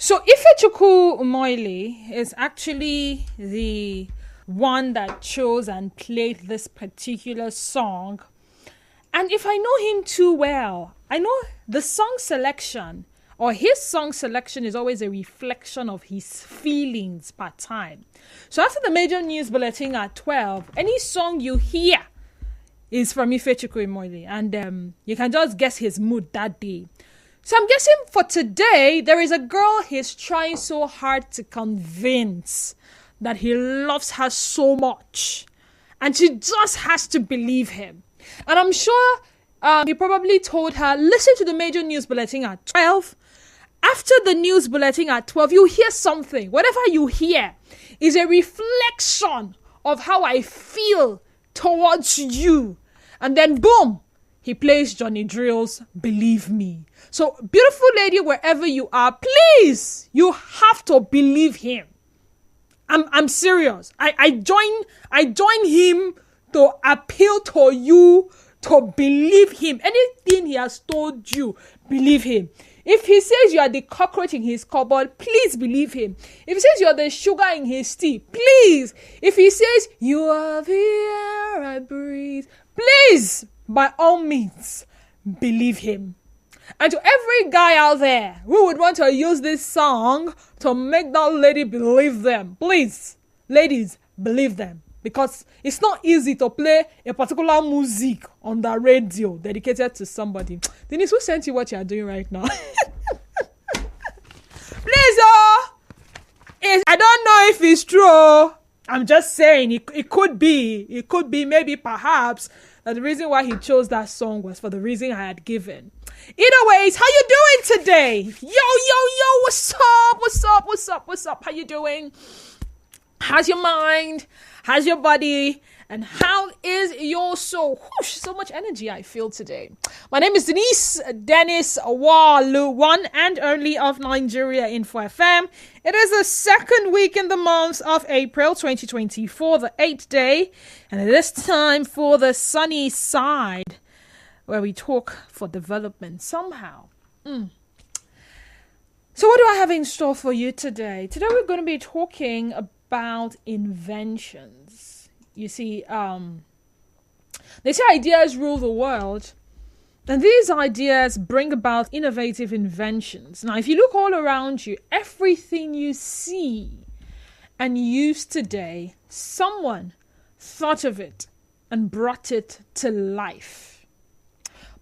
So Ifechukwu Umoili is actually the one that chose and played this particular song. And if I know him too well, I know the song selection or his song selection is always a reflection of his feelings per time. So after the major news bulletin at 12, any song you hear is from Ifechukwu Umoili, and you can just guess his mood that day. So I'm guessing for today, there is a girl he's trying so hard to convince that he loves her so much. And she just has to believe him. And I'm sure he probably told her, listen to the major news bulletin at 12. After the news bulletin at 12, you hear something. Whatever you hear is a reflection of how I feel towards you. And then boom, he plays Johnny Drill's Believe Me. So, beautiful lady, wherever you are, please, you have to believe him. I'm serious. I join him to appeal to you to believe him. Anything he has told you, believe him. If he says you are the cockroach in his cupboard, please believe him. If he says you are the sugar in his tea, please. If he says you are the air I breathe, please, by all means, believe him. And to every guy out there who would want to use this song to make that lady believe them, please, ladies, believe them. Because it's not easy to play a particular music on the radio dedicated to somebody. Denise, who sent you what you are doing right now? Please, I don't know if it's true. I'm just saying it could be. It could be maybe perhaps that the reason why he chose that song was for the reason I had given. Either ways, how you doing today? Yo, what's up? How you doing? How's your mind? How's your body? And how is your soul? Whoosh, so much energy I feel today. My name is Dennis Walu, one and only of Nigeria Info FM. It is the second week in the month of April 2024, the 8th day. And it is time for the sunny side, where we talk for development somehow. So what do I have in store for you today? Today we're going to be talking about inventions. You see, they say ideas rule the world, and these ideas bring about innovative inventions. Now, if you look all around you, everything you see and use today, someone thought of it and brought it to life.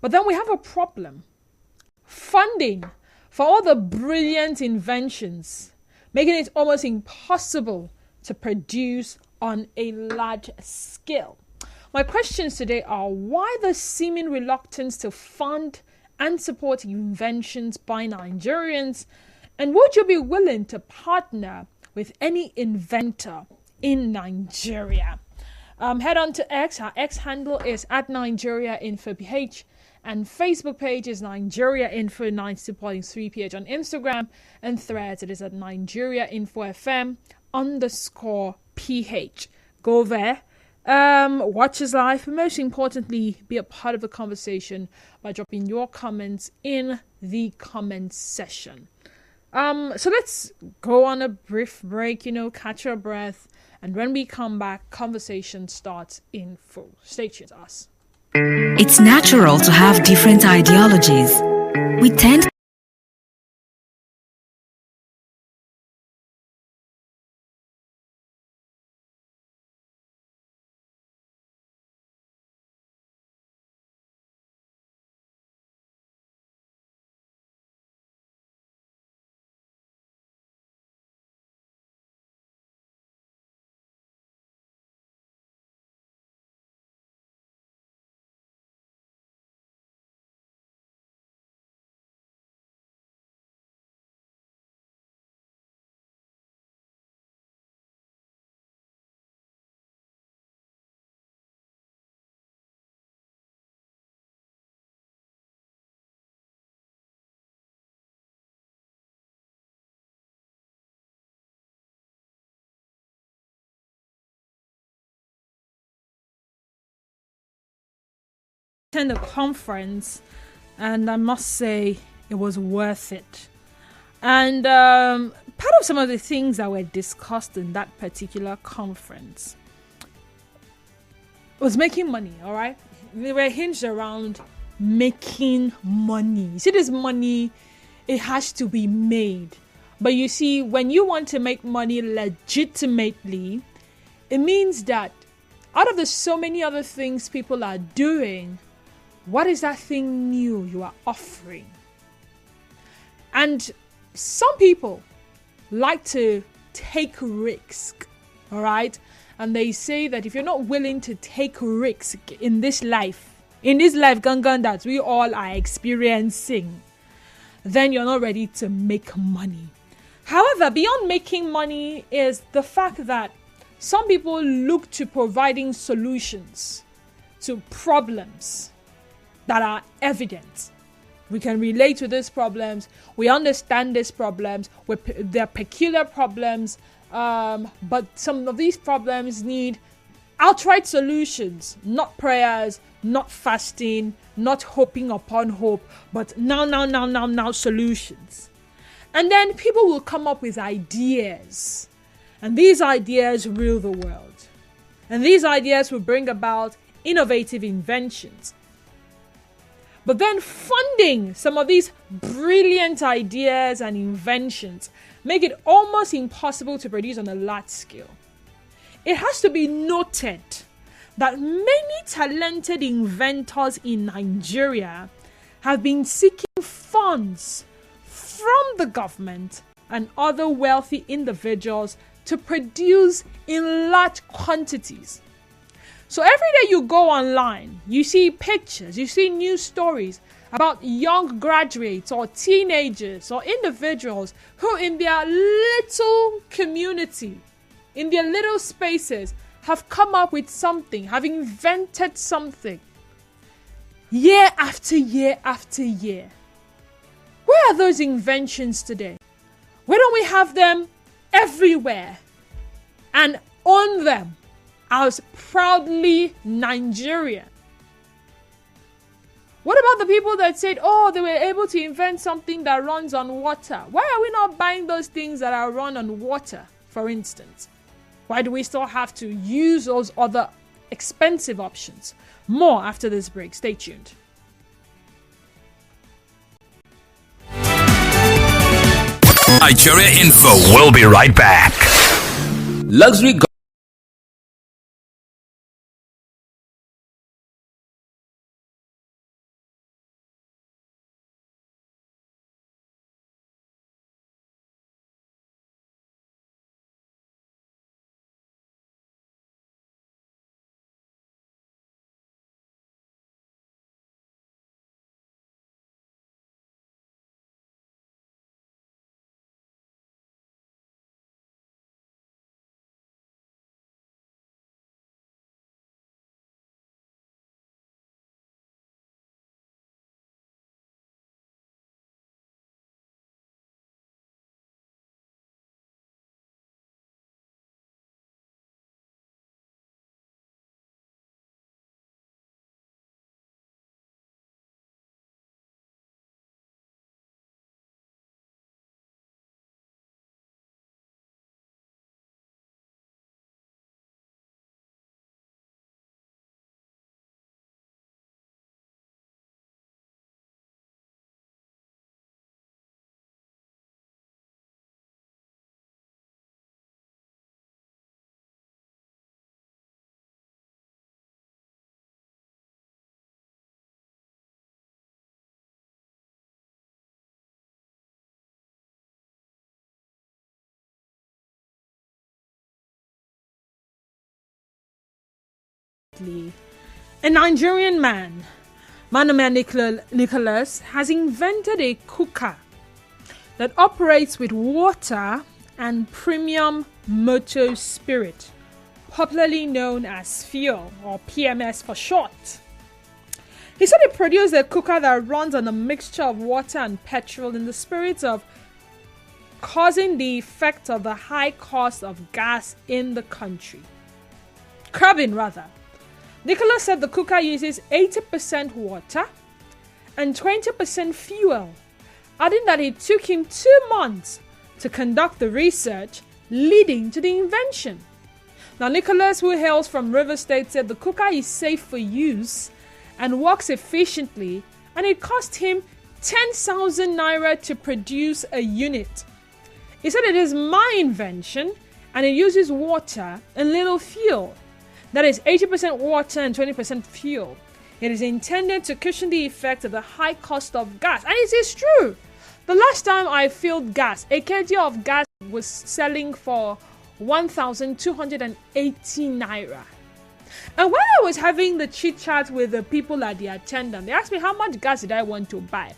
But then we have a problem. Funding for all the brilliant inventions, making it almost impossible to produce on a large scale. My questions today are: why the seeming reluctance to fund and support inventions by Nigerians? And would you be willing to partner with any inventor in Nigeria? Head on to X. Our X handle is @NigeriaInfoPH. And Facebook page is Nigeria Info 92.3ph. On Instagram and Threads, it is at Nigeria Info FM _PH. Go there, watch us live, but most importantly, be a part of the conversation by dropping your comments in the comments section. So let's go on a brief break, catch your breath. And when we come back, conversation starts in full. Stay tuned to us. It's natural to have different ideologies. We tend attend a conference, and I must say it was worth it. And part of some of the things that were discussed in that particular conference was making money, all right? They were hinged around making money. You see, this money, it has to be made. But you see, when you want to make money legitimately, it means that out of the so many other things people are doing, what is that thing new you are offering? And some people like to take risk, all right? And they say that if you're not willing to take risk in this life gangan that we all are experiencing, then you're not ready to make money. However, beyond making money is the fact that some people look to providing solutions to problems that are evident. We can relate to these problems. We understand these problems. They're peculiar problems. But some of these problems need outright solutions, not prayers, not fasting, not hoping upon hope, but now solutions. And then people will come up with ideas. And these ideas rule the world. And these ideas will bring about innovative inventions. But then funding some of these brilliant ideas and inventions make it almost impossible to produce on a large scale. It has to be noted that many talented inventors in Nigeria have been seeking funds from the government and other wealthy individuals to produce in large quantities. So every day you go online, you see pictures, you see news stories about young graduates or teenagers or individuals who in their little community, in their little spaces, have come up with something, have invented something. Year after year after year. Where are those inventions today? Why don't we have them everywhere and own them as proudly Nigerian? What about the people that said, they were able to invent something that runs on water? Why are we not buying those things that are run on water, for instance? Why do we still have to use those other expensive options? More after this break. Stay tuned. Nigeria Info. We'll be right back. Luxury A Nigerian man, Manome Nicholas, has invented a cooker that operates with water and premium motor spirit, popularly known as fuel, or PMS for short. He said he produced a cooker that runs on a mixture of water and petrol in the spirit of causing the effect of the high cost of gas in the country. Curbing, rather. Nicholas said the cooker uses 80% water and 20% fuel adding that it took him 2 months to conduct the research leading to the invention. Now, Nicholas, who hails from River State, said the cooker is safe for use and works efficiently, and it cost him 10,000 naira to produce a unit. He said it is my invention and it uses water and little fuel. That is 80% water and 20% fuel. It is intended to cushion the effect of the high cost of gas. And it is true. The last time I filled gas, a kg of gas was selling for 1,280 naira. And when I was having the chit chat with the people at the attendant, they asked me how much gas did I want to buy.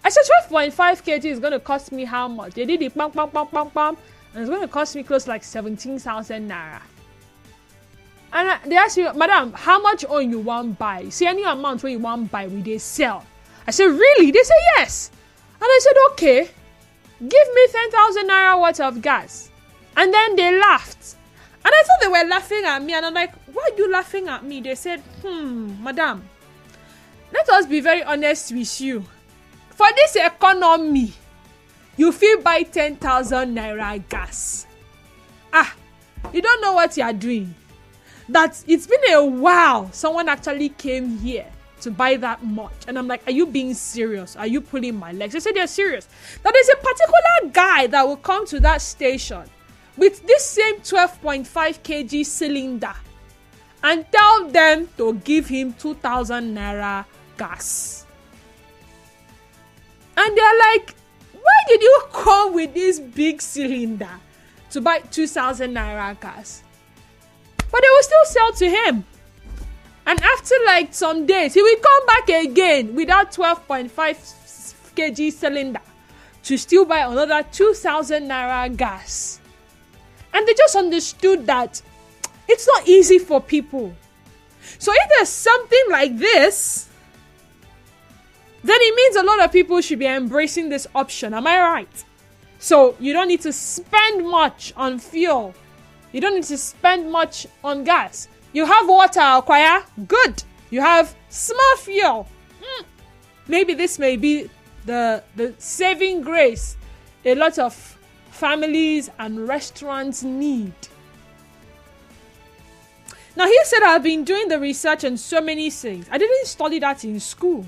I said 12.5 kg is going to cost me how much? They did it, and it's going to cost me close like 17,000 naira. And they asked me, Madam, how much on you want buy? See any amount where you want buy, we they sell. I said, really? They said, yes. And I said, okay, give me 10,000 naira worth of gas. And then they laughed. And I thought they were laughing at me. And I'm like, why are you laughing at me? They said, madam, let us be very honest with you. For this economy, you feel buy 10,000 naira gas. You don't know what you are doing. That it's been a while someone actually came here to buy that much. And I'm like, are you being serious? Are you pulling my legs? They said they're serious. Now there's a particular guy that will come to that station with this same 12.5 kg cylinder and tell them to give him 2,000 naira gas. And they're like, why did you come with this big cylinder to buy 2,000 naira gas? But they will still sell to him. And after like some days, he will come back again with that 12.5 kg cylinder to still buy another 2,000 naira gas. And they just understood that it's not easy for people. So if there's something like this, then it means a lot of people should be embracing this option. Am I right? So you don't need to spend much on fuel. You don't need to spend much on gas. You have water, Okwaya? Good. You have small fuel. Maybe this may be the saving grace a lot of families and restaurants need. Now, he said, I've been doing the research on so many things. I didn't study that in school.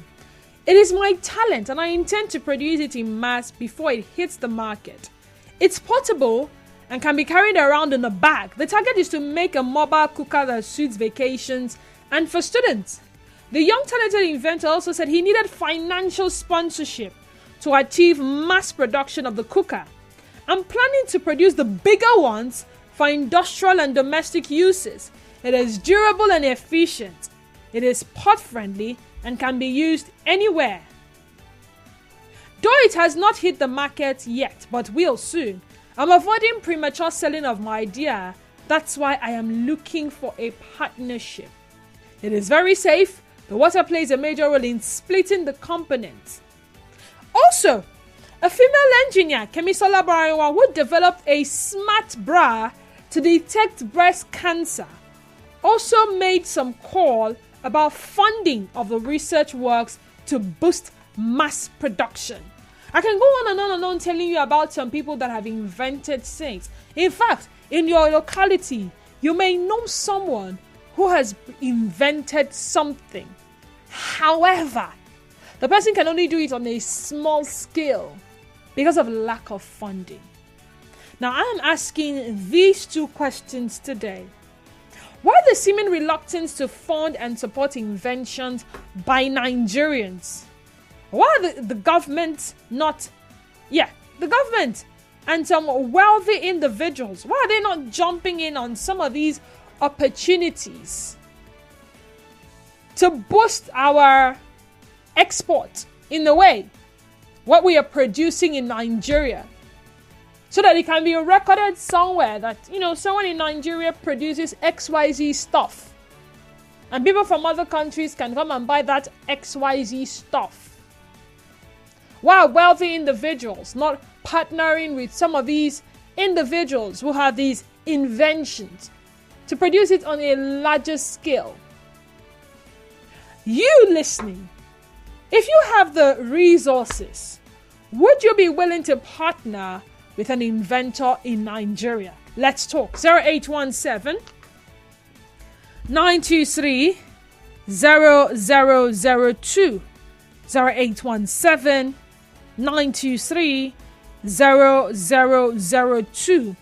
It is my talent, and I intend to produce it in mass before it hits the market. It's portable and can be carried around in a bag. The target is to make a mobile cooker that suits vacations and for students. The young talented inventor also said he needed financial sponsorship to achieve mass production of the cooker. I'm planning to produce the bigger ones for industrial and domestic uses. It is durable and efficient. It is pot friendly and can be used anywhere. Though it has not hit the market yet, but will soon, I'm avoiding premature selling of my idea. That's why I am looking for a partnership. It is very safe. The water plays a major role in splitting the components. Also, a female engineer, Kemisola Barawa, who developed a smart bra to detect breast cancer, also made some call about funding of the research works to boost mass production. I can go on and on and on telling you about some people that have invented things. In fact, in your locality, you may know someone who has invented something. However, the person can only do it on a small scale because of lack of funding. Now, I am asking these two questions today. Why the seeming reluctance to fund and support inventions by Nigerians? Why the government the government and some wealthy individuals, why are they not jumping in on some of these opportunities to boost our export in a way, what we are producing in Nigeria, so that it can be recorded somewhere that, someone in Nigeria produces XYZ stuff. And people from other countries can come and buy that XYZ stuff. Why are wealthy individuals not partnering with some of these individuals who have these inventions to produce it on a larger scale? You listening, if you have the resources Would you be willing to partner with an inventor in Nigeria? Let's talk. 0817 923 0002. 0817 923 0002.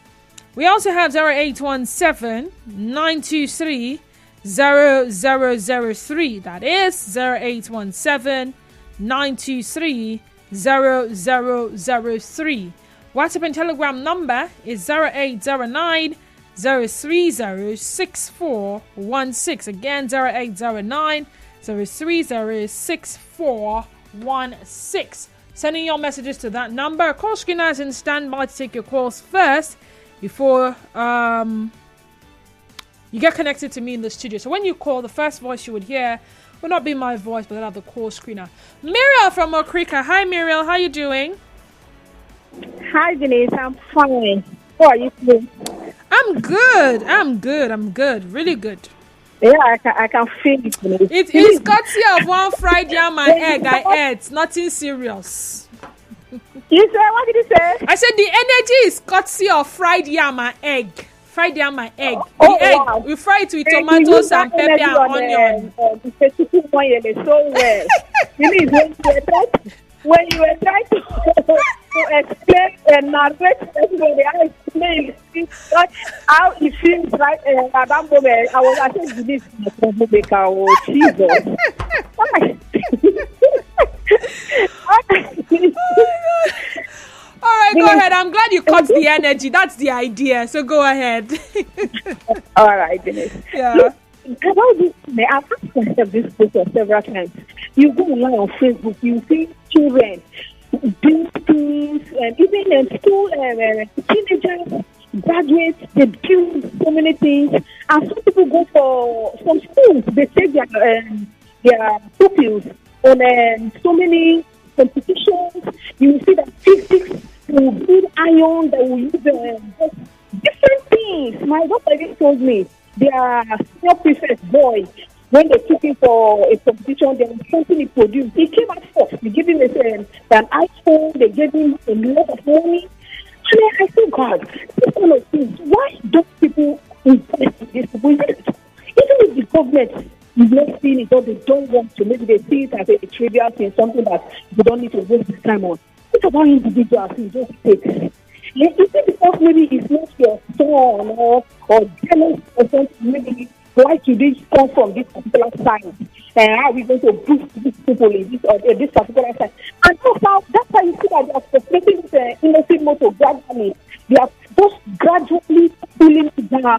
We also have 0817 923 0003. That is 0817 923 0003. WhatsApp and Telegram number is 0809 030 6416. Again, 0809 030 6416. Sending your messages to that number. Call screeners and stand by to take your calls first before you get connected to me in the studio. So when you call, the first voice you would hear will not be my voice, but that of the call screener. Muriel from Okrika. Hi, Muriel. How you doing? Hi, Denise. I'm fine. How are you doing? I'm good. Really good. Yeah, I can feel it. It is courtesy of one fried yam and egg I ate. Nothing serious. You said, what did you say? I said the energy is courtesy of fried yam and egg. Fried yam and egg. Oh, The egg, wow. we fry it with tomatoes and pepper and onion. So well. You mean when you were trying to explain and narrate, I explained how it feels like at that moment. I was asking this troublemaker. Oh, Jesus. All right, go ahead. I'm glad you caught the energy. That's the idea. So go ahead. All right, Denise. Yeah. Look, about this, I've asked myself this question several times. You go online on Facebook, you see children doing things, and even in school, teenagers, graduates, they do so many things. And some people go for some schools, they take their pupils on so many competitions. You see that physics, they will build iron, they will use different things. My doctor even told me their senior prefect boy, when they took him for a competition, there was something he produced. He came out first. They gave him an iPhone. They gave him a lot of money. And I said, God, this kind of things, why don't people invest in this? Even if the government is not seeing it or they don't want to, maybe they see it as a trivial thing, something that you don't need to waste the time on. Think about individuals in those states. Is it because maybe it's not your son or jealous or something, maybe why should this come from this particular side? And how are we going to boost these people in this particular side? And that's how you see that they are frustrating this innocent motor gradually. They are just gradually pulling it down. I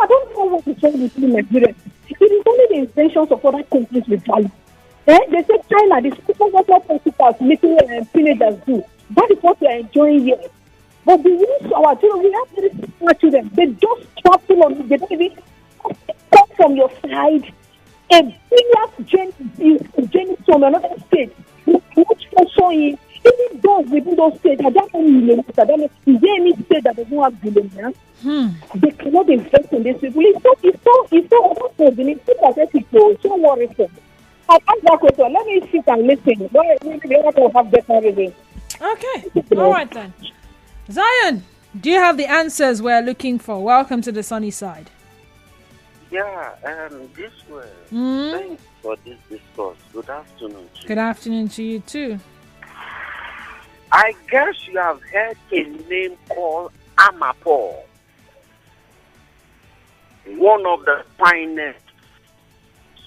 don't know what is wrong with Nigerians. It is only the intentions of other countries with value. They say China, the supernational principles making teenagers do. That is what we are enjoying here. But the use our children, we have very smart children. They just travel on it. They don't even come from your side. A brilliant journey from another state. Which also is, even those within those states, I don't know, is there any state that doesn't have billionaires? They cannot invest in these people. It's so don't worry for. I ask that question. Let me sit and listen. Maybe they want to have better reading. Okay. All right then. Zion, do you have the answers we're looking for? Welcome to the sunny side. Yeah, this way. Thanks for this discourse. Good afternoon to you. Good afternoon to you too. I guess you have heard a name called Amapo. One of the finest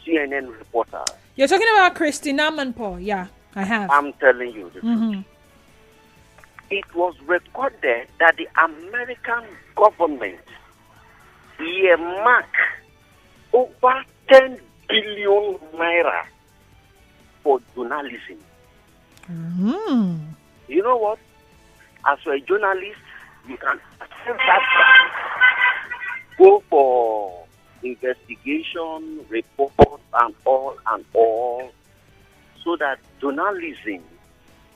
CNN reporters. You're talking about Christine Amanpour. Yeah, I have. I'm telling you the truth. It was recorded that the American government earmarked over 10 billion naira for journalism. You know what? As a journalist, you can go for investigation, reports, and all, so that journalism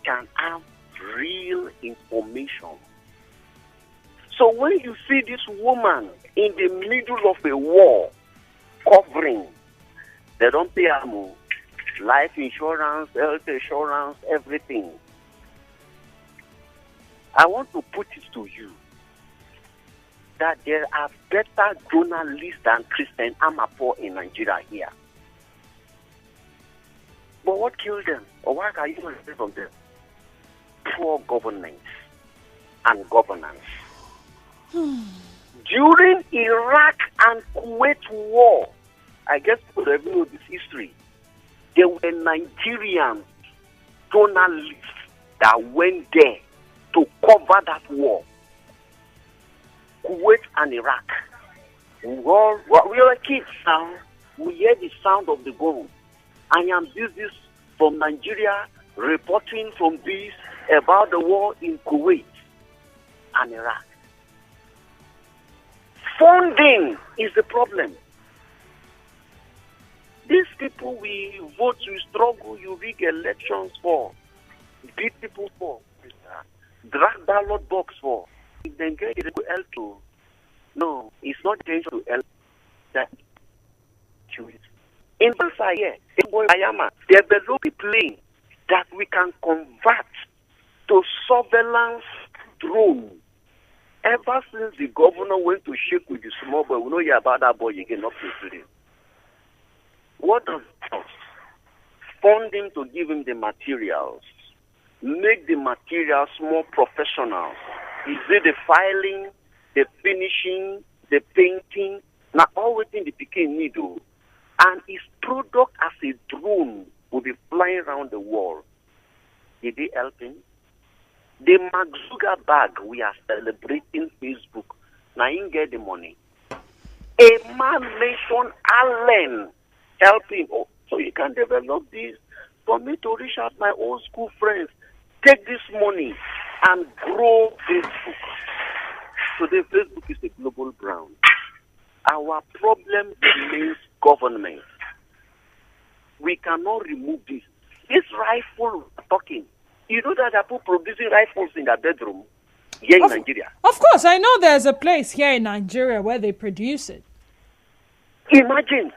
can have real information. So when you see this woman in the middle of a war covering, they don't pay her more. life insurance, health insurance, everything. I want to put it to you that there are better journalists than Christian Amapo in Nigeria here. But what killed them? Or what are you going to say from them? Poor governance and governance. During Iraq and Kuwait war, I guess you could have know this history, there were Nigerian journalists that went there to cover that war. Kuwait and Iraq. We were kids now. We hear the sound of the gun. I am this from Nigeria, reporting from this about the war in Kuwait and Iraq. Funding is the problem. These people we vote, you struggle, you rig elections for, beat people for, drag ballot box for. If they get it to help you. No, it's not danger to help that. In here, develop a plane that we can convert to surveillance drone. Ever since the governor went to shake with the small boy, we know you about that boy again, not today. What does it cost? Fund him to give him the materials. Make the materials more professional. Is it the filing, the finishing, the painting? Now, all within the Peking needle. And his product as a drone will be flying around the world. Did they help him? The Mark Zuckerberg we are celebrating Facebook. Now he get the money. A man mentioned Allen helping. Oh, so you can develop this for me to reach out my old school friends. Take this money and grow Facebook. Today Facebook is a global brand. Our problem remains government. We cannot remove this. This rifle we're talking. You know that there are people producing rifles in their bedroom here in Nigeria. Of course, I know there's a place here in Nigeria where they produce it. Imagine.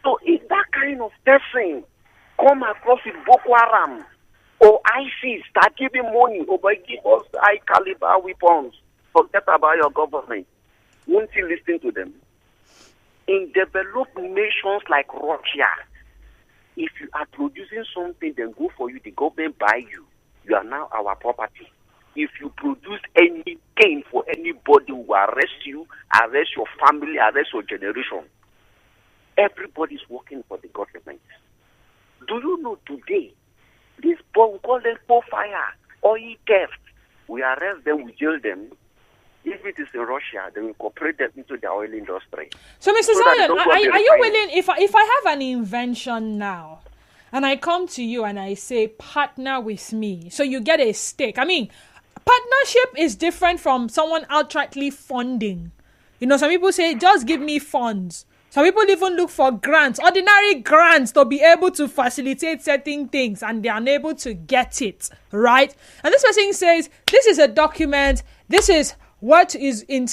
So if that kind of person come across with Boko Haram or ISIS start giving money or by give us high caliber weapons, forget about your government. Won't you listen to them? In developed nations like Russia, if you are producing something, then go for you, the government buy you. You are now our property. If you produce anything for anybody who arrest you, arrest your family, arrest your generation, everybody is working for the government. Do you know today, this we call them fire, oil theft. We arrest them, we jail them. If it is in Russia, then we incorporate them into the oil industry. So, Mr. Zion, are you willing, if I have an invention now, and I come to you and I say, partner with me, so you get a stake. I mean, partnership is different from someone outrightly funding. You know, some people say, just give me funds. Some people even look for grants, ordinary grants, to be able to facilitate certain things, and they are unable to get it, right? And this person says, this is a document, this is what is in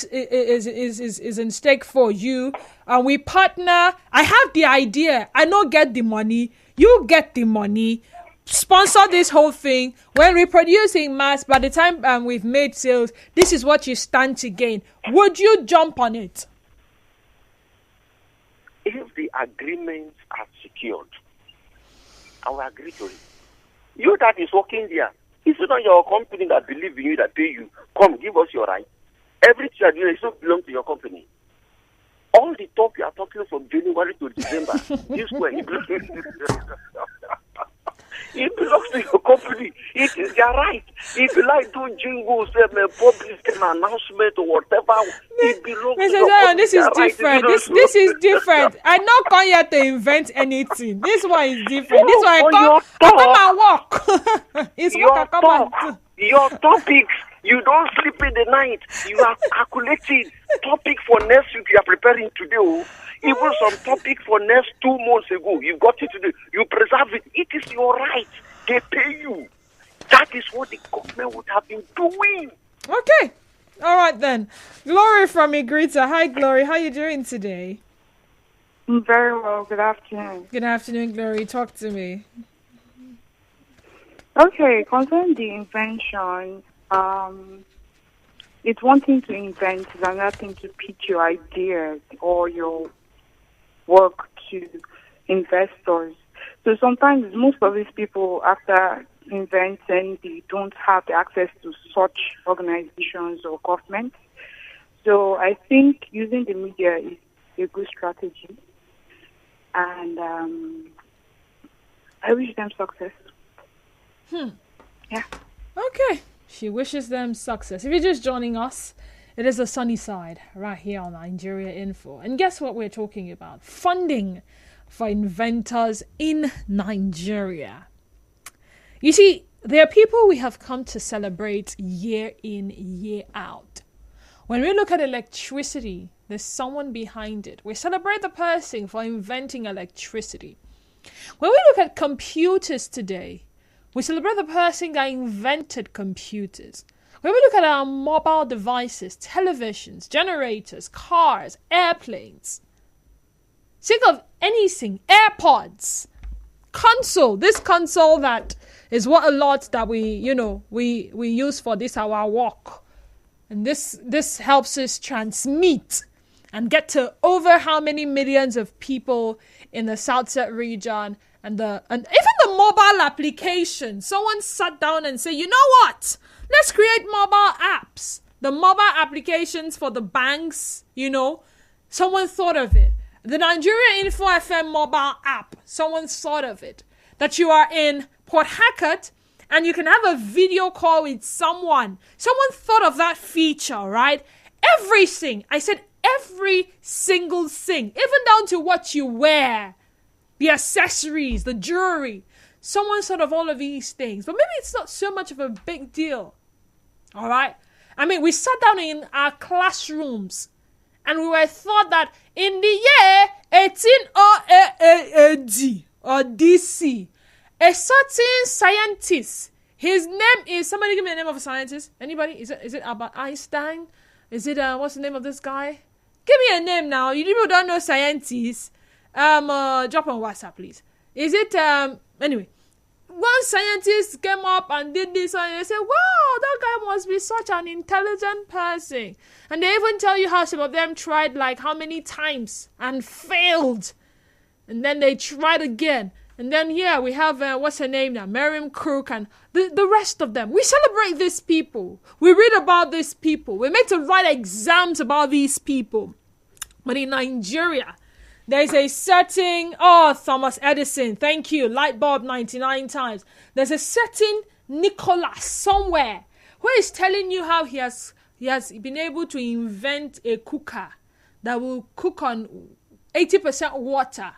stake for you, and we partner. I have the idea, I don't get the money, you get the money, sponsor this whole thing. When we produce in mass, by the time we've made sales, this is what you stand to gain. Would you jump on it? If the agreements are secured, I will agree to it. You that is working there, it's not your company that believe in you, that pay you. Come, give us your right. Everything you are doing is not belong to your company. All the talk you are talking from January to December, this way, it belongs to your company. It is your right. If you like doing jingles, public announcement or whatever, it belongs to your company. This is different. This is different. I'm not come here to invent anything. This one is different. This one I come and walk. It's what I come and do. Your topics, you don't sleep in the night. You are calculating topic for next week. You are preparing today. Even some topic for next 2 months ago. You got it today. You preserve it. It is your right. They pay you. That is what the government would have been doing. Okay. All right then. Glory from Igrita. Hi, Glory. How are you doing today? I'm very well. Good afternoon. Good afternoon, Glory. Talk to me. Okay, concerning the invention, it's one thing to invent, it's another thing to pitch your ideas or your work to investors. So sometimes most of these people, after inventing, they don't have the access to such organizations or government. So I think using the media is a good strategy. And I wish them success. Yeah. Okay. She wishes them success. If you're just joining us, it is the sunny side right here on Nigeria Info. And guess what we're talking about? Funding for inventors in Nigeria. You see, there are people we have come to celebrate year in, year out. When we look at electricity, there's someone behind it. We celebrate the person for inventing electricity. When we look at computers today, we celebrate the person that invented computers. When we look at our mobile devices, televisions, generators, cars, airplanes, think of anything, AirPods, console, this console that is what a lot that we use for this our walk. And this helps us transmit and get to over how many millions of people in the South region and even the mobile application. Someone sat down and said, you know what? Let's create mobile apps. The mobile applications for the banks, someone thought of it. The Nigeria Info FM mobile app, someone thought of it. That you are in Port Harcourt and you can have a video call with someone. Someone thought of that feature, right? Everything. I said every single thing, even down to what you wear, the accessories, the jewelry. Someone thought of all of these things. But maybe it's not so much of a big deal. All right? I mean, we sat down in our classrooms and we were taught that in the year 1800 or DC, a certain scientist, his name is, somebody give me the name of a scientist. Anybody? Is it Albert Einstein? Is it, what's the name of this guy? Give me a name now. You people don't know scientists. Drop on WhatsApp, please. Is it, anyway. One scientist came up and did this and they said, wow, that guy must be such an intelligent person. And they even tell you how some of them tried like how many times and failed. And then they tried again. And then here we have, what's her name now? Miriam Crook and the rest of them. We celebrate these people. We read about these people. We make to write exams about these people. But in Nigeria, there's a certain, Thomas Edison, thank you, light bulb 99 times. There's a certain Nicholas somewhere who is telling you how he has been able to invent a cooker that will cook on 80% water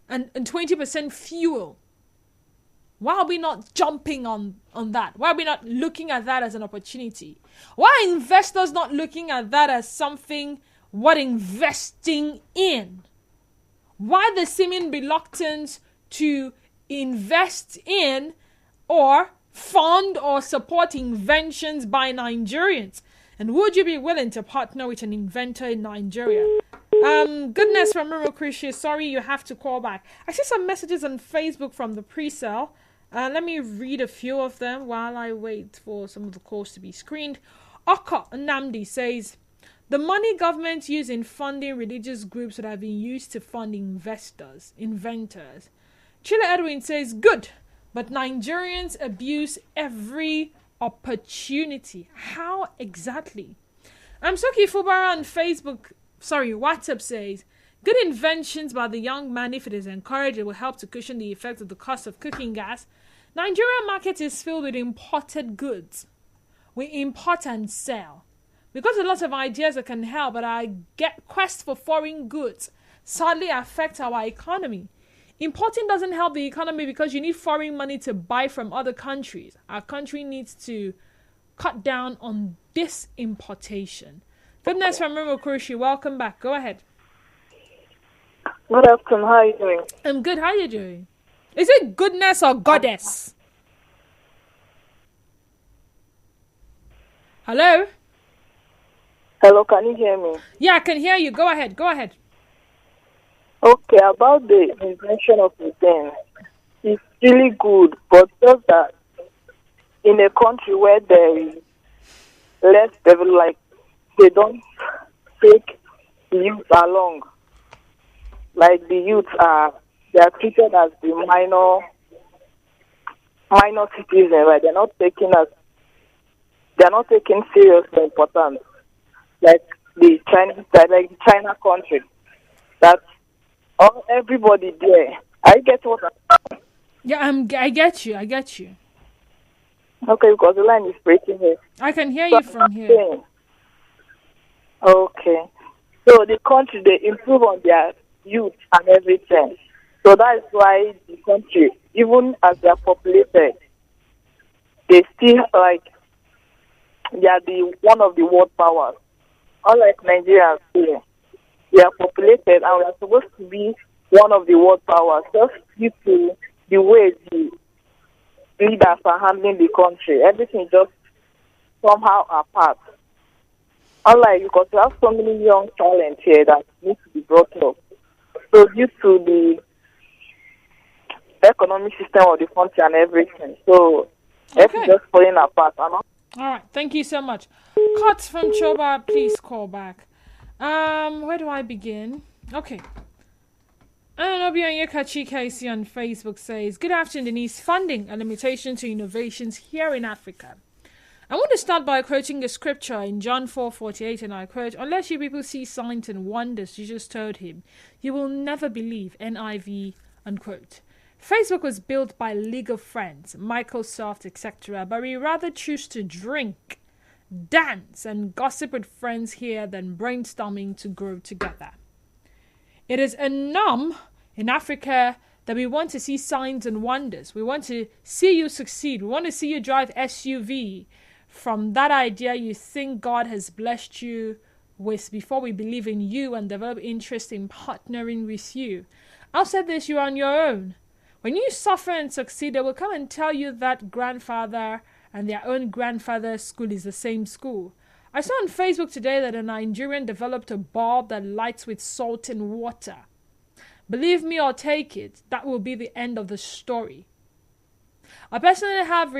and 20% fuel. Why are we not jumping on that? Why are we not looking at that as an opportunity? Why are investors not looking at that as something what investing in? Why the seeming reluctance to invest in or fund or support inventions by Nigerians? And would you be willing to partner with an inventor in Nigeria? Goodness from Miro Krishi, sorry you have to call back. I see some messages on Facebook from the pre-sale. Let me read a few of them while I wait for some of the calls to be screened. Oko Namdi says, the money government use in funding religious groups would have been used to fund inventors. Chile Edwin says, good, but Nigerians abuse every opportunity. How exactly? Soki Fubara on WhatsApp says, good inventions by the young man, if it is encouraged, it will help to cushion the effect of the cost of cooking gas. Nigerian market is filled with imported goods. We import and sell. We've got a lot of ideas that can help, but our quest for foreign goods sadly affects our economy. Importing doesn't help the economy because you need foreign money to buy from other countries. Our country needs to cut down on this importation. Goodness from Mimo Kurushi, welcome back. Go ahead. Good afternoon. How are you doing? I'm good. How are you doing? Is it goodness or goddess? Hello? Hello, can you hear me? Yeah, I can hear you. Go ahead. Okay, about the invention of the thing, it's really good, but just that in a country where there is less developed, like they don't take the youth along, like the youth they are treated as the minor citizens, right? They're not taken seriously important, like the China country. That everybody there. I get what. Yeah, I get you. Okay, because the line is breaking here. I can hear you from here. Okay. So the country, they improve on their youth and everything. So that's why the country, even as they are populated, they still they are one of the world powers. Unlike Nigerians here, they are populated and we are supposed to be one of the world powers just due to the way the leaders are handling the country. Everything just somehow apart. Unlike, because we have so many young talents here that need to be brought up. So due to the economic system of the country and everything, so everything just falling apart. All right, thank you so much. Cuts from Choba, please call back. Where do I begin? Okay. Yekachi Casey on Facebook says, good afternoon, Denise. Funding a limitation to innovations here in Africa. I want to start by quoting a scripture in John 4:48, and I quote, unless you people see signs and wonders, Jesus told him, you will never believe, NIV, unquote. Facebook was built by League of Friends, Microsoft, etc., but we rather choose to drink, dance, and gossip with friends here than brainstorming to grow together. It is a norm in Africa that we want to see signs and wonders. We want to see you succeed. We want to see you drive SUV. From that idea you think God has blessed you with before we believe in you and develop interest in partnering with you. Outside this, you are on your own. When you suffer and succeed, they will come and tell you that grandfather and their own grandfather's school is the same school. I saw on Facebook today that a Nigerian developed a bulb that lights with salt and water. Believe me or take it, that will be the end of the story. I personally have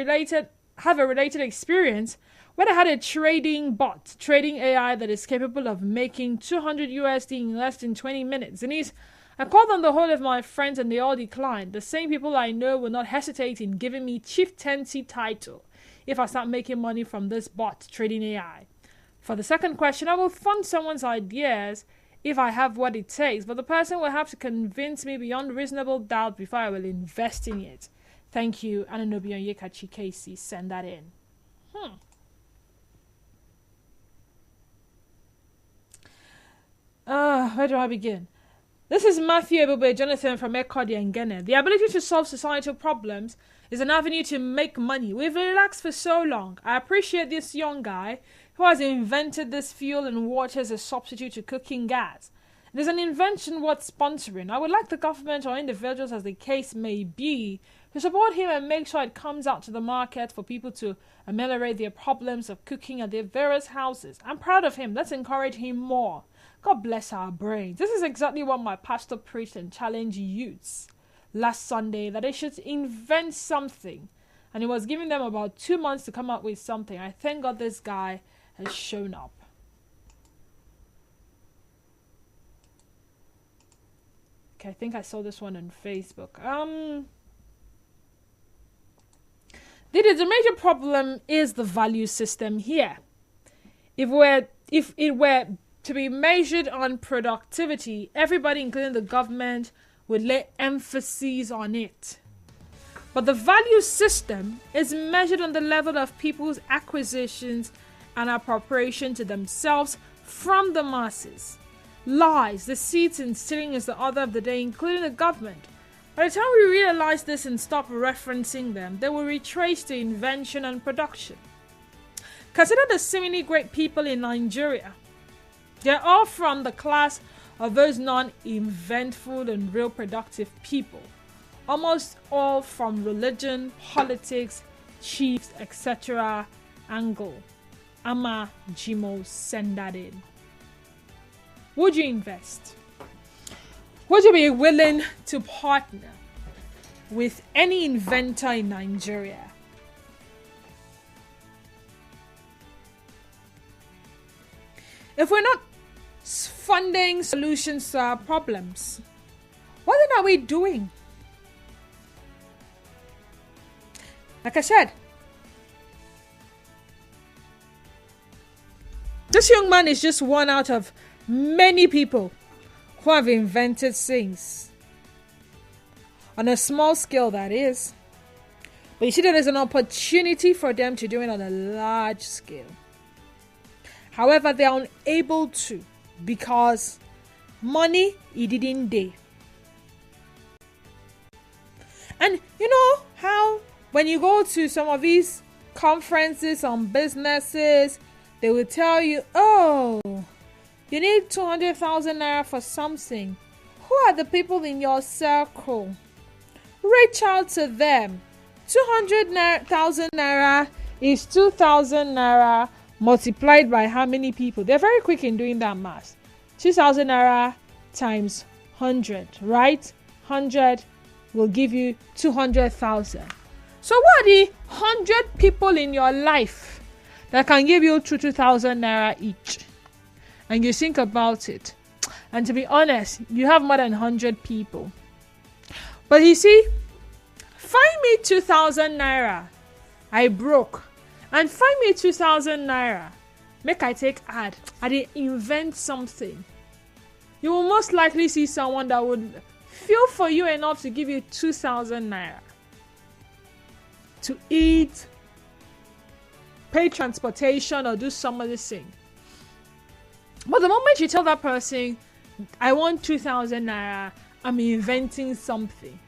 a related experience when I had a trading AI that is capable of making 200 USD in less than 20 minutes. And I called on the whole of my friends and they all declined. The same people I know will not hesitate in giving me chieftaincy title if I start making money from this bot trading AI. For the second question, I will fund someone's ideas if I have what it takes, but the person will have to convince me beyond reasonable doubt before I will invest in it. Thank you, Ananobi Onyekachi Casey. Send that in. Where do I begin? This is Matthew Ebube Jonathan from Ekodi and Gene. The ability to solve societal problems is an avenue to make money. We've relaxed for so long. I appreciate this young guy who has invented this fuel and water as a substitute to cooking gas. It is an invention worth sponsoring. I would like the government or individuals, as the case may be, to support him and make sure it comes out to the market for people to ameliorate their problems of cooking at their various houses. I'm proud of him. Let's encourage him more. God bless our brains. This is exactly what my pastor preached and challenged youths last Sunday, that they should invent something. And he was giving them about 2 months to come up with something. I thank God this guy has shown up. Okay, I think I saw this one on Facebook. The major problem is the value system here. If it were to be measured on productivity, everybody, including the government, would lay emphasis on it. But the value system is measured on the level of people's acquisitions and appropriation to themselves from the masses. Lies, deceit, and stealing is the order of the day, including the government. By the time we realize this and stop referencing them, they will retrace the invention and production. Consider the seemingly great people in Nigeria. They're all from the class of those non-inventful and real productive people. Almost all from religion, politics, chiefs, etc. angle. Ama Jimo, send that in. Would you invest? Would you be willing to partner with any inventor in Nigeria? If we're not funding solutions to our problems, what then are we doing? Like I said, this young man is just one out of many people who have invented things. On a small scale, that is. But you see, there is an opportunity for them to do it on a large scale. However, they are unable to because money, it didn't day. And you know how when you go to some of these conferences on businesses, they will tell you, oh, you need 200,000 naira for something. Who are the people in your circle? Reach out to them. 200,000 naira is 2,000 naira multiplied by how many people? They're very quick in doing that math. 2,000 naira times 100, right? 100 will give you 200,000. So what are the 100 people in your life that can give you 2,000 naira each? And you think about it. And to be honest, you have more than 100 people. But you see, find me 2,000 naira. I broke. And find me 2,000 naira. Make I take ad. I did invent something. You will most likely see someone that would feel for you enough to give you 2,000 naira. To eat, pay transportation, or do some other thing. But the moment you tell that person, I want 2,000 naira, I'm inventing something.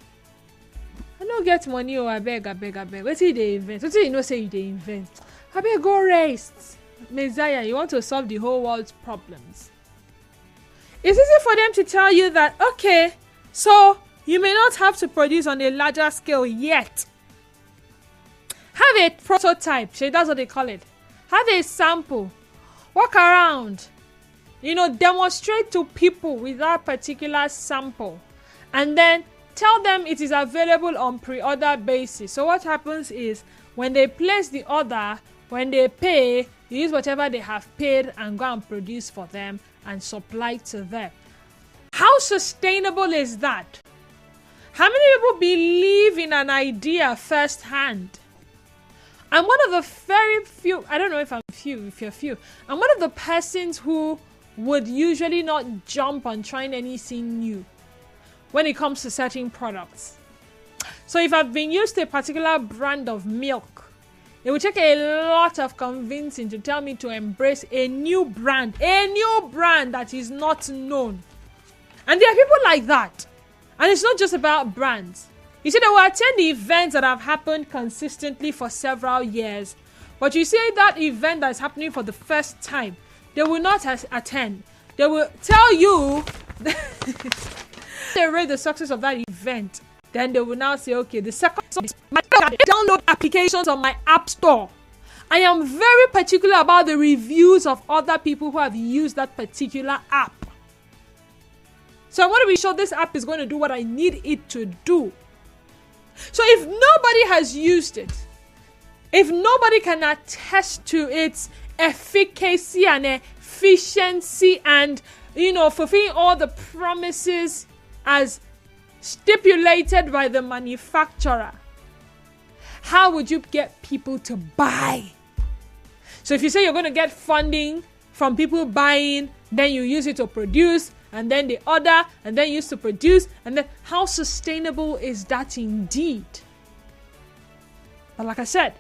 I don't get money, I beg. What did they invent? What did you know say they invent? I beg, go rest. Messiah, you want to solve the whole world's problems. It's easy for them to tell you that, okay, so you may not have to produce on a larger scale yet. Have a prototype. That's what they call it. Have a sample. Walk around. Demonstrate to people with that particular sample. And then tell them it is available on pre-order basis. So what happens is when they place the order, when they pay, you use whatever they have paid and go and produce for them and supply to them. How sustainable is that? How many people believe in an idea firsthand? I'm one of the very few, I don't know if you're few. I'm one of the persons who would usually not jump on trying anything new when it comes to certain products. So if I've been used to a particular brand of milk, it would take a lot of convincing to tell me to embrace a new brand that is not known. And there are people like that. And it's not just about brands. You see, they will attend the events that have happened consistently for several years. But you see that event that is happening for the first time, they will not attend. They will tell you they rate the success of that event. Then they will now say, okay, the second is my download applications on my app store. I am very particular about the reviews of other people who have used that particular app. So I want to be sure this app is going to do what I need it to do. So if nobody has used it, if nobody can attest to its efficacy and efficiency and, fulfilling all the promises as stipulated by the manufacturer, how would you get people to buy? So if you say you're going to get funding from people buying, then you use it to produce, and then they order, and then use to produce, and then how sustainable is that indeed? But like I said,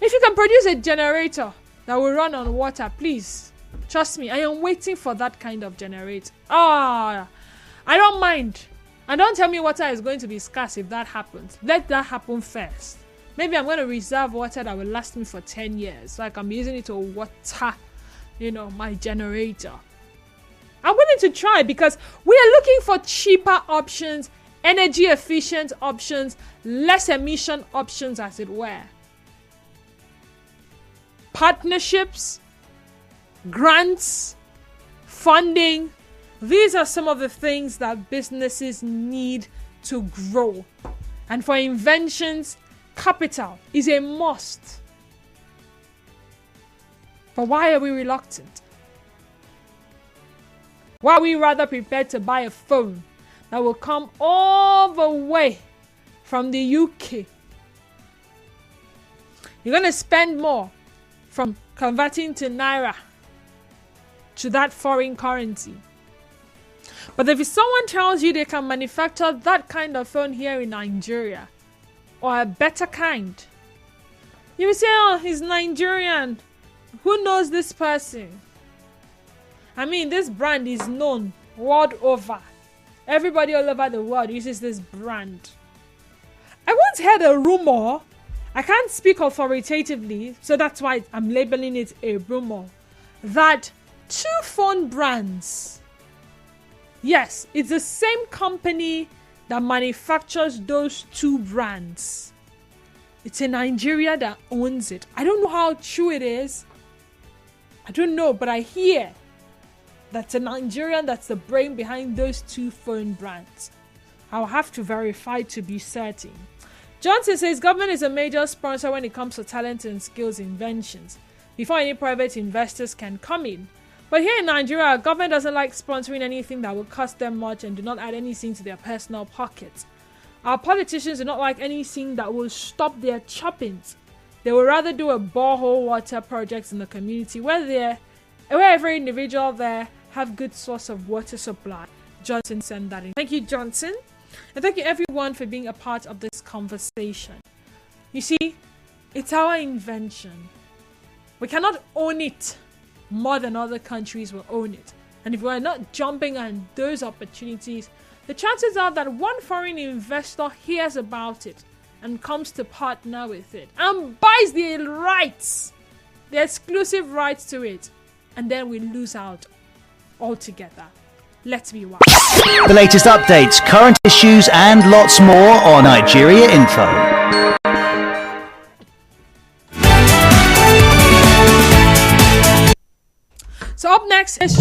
if you can produce a generator that will run on water, please, trust me, I am waiting for that kind of generator. I don't mind. And don't tell me water is going to be scarce if that happens. Let that happen first. Maybe I'm going to reserve water that will last me for 10 years, so I can be using it to water, my generator. I'm willing to try because we are looking for cheaper options, energy efficient options, less emission options, as it were. Partnerships, grants, funding, These are some of the things that businesses need to grow. And for inventions, capital is a must. But why are we reluctant? Why are we rather prepared to buy a phone that will come all the way from the UK? You're going to spend more from converting to Naira to that foreign currency. But if someone tells you they can manufacture that kind of phone here in Nigeria, or a better kind, you will say, oh, he's Nigerian. Who knows this person? I mean, this brand is known world over. Everybody all over the world uses this brand. I once heard a rumor. I can't speak authoritatively, so that's why I'm labeling it a rumor, that 2 phone brands, yes, it's the same company that manufactures those 2 brands. It's in Nigeria that owns it. I don't know how true it is. I don't know, but I hear that's a Nigerian that's the brain behind those 2 phone brands. I'll have to verify to be certain. Johnson says government is a major sponsor when it comes to talent and skills inventions before any private investors can come in. But here in Nigeria, our government doesn't like sponsoring anything that will cost them much and do not add anything to their personal pockets. Our politicians do not like anything that will stop their choppings. They would rather do a borehole water projects in the community where every individual there have good source of water supply. Johnson sent that in. Thank you, Johnson. And thank you everyone for being a part of this conversation. You see, it's our invention. We cannot own it more than other countries will own it. And if we're not jumping on those opportunities, the chances are that one foreign investor hears about it and comes to partner with it and buys the rights, the exclusive rights to it, and then we lose out altogether. Let's be wise. The latest updates, current issues, and lots more on Nigeria Info. So up next is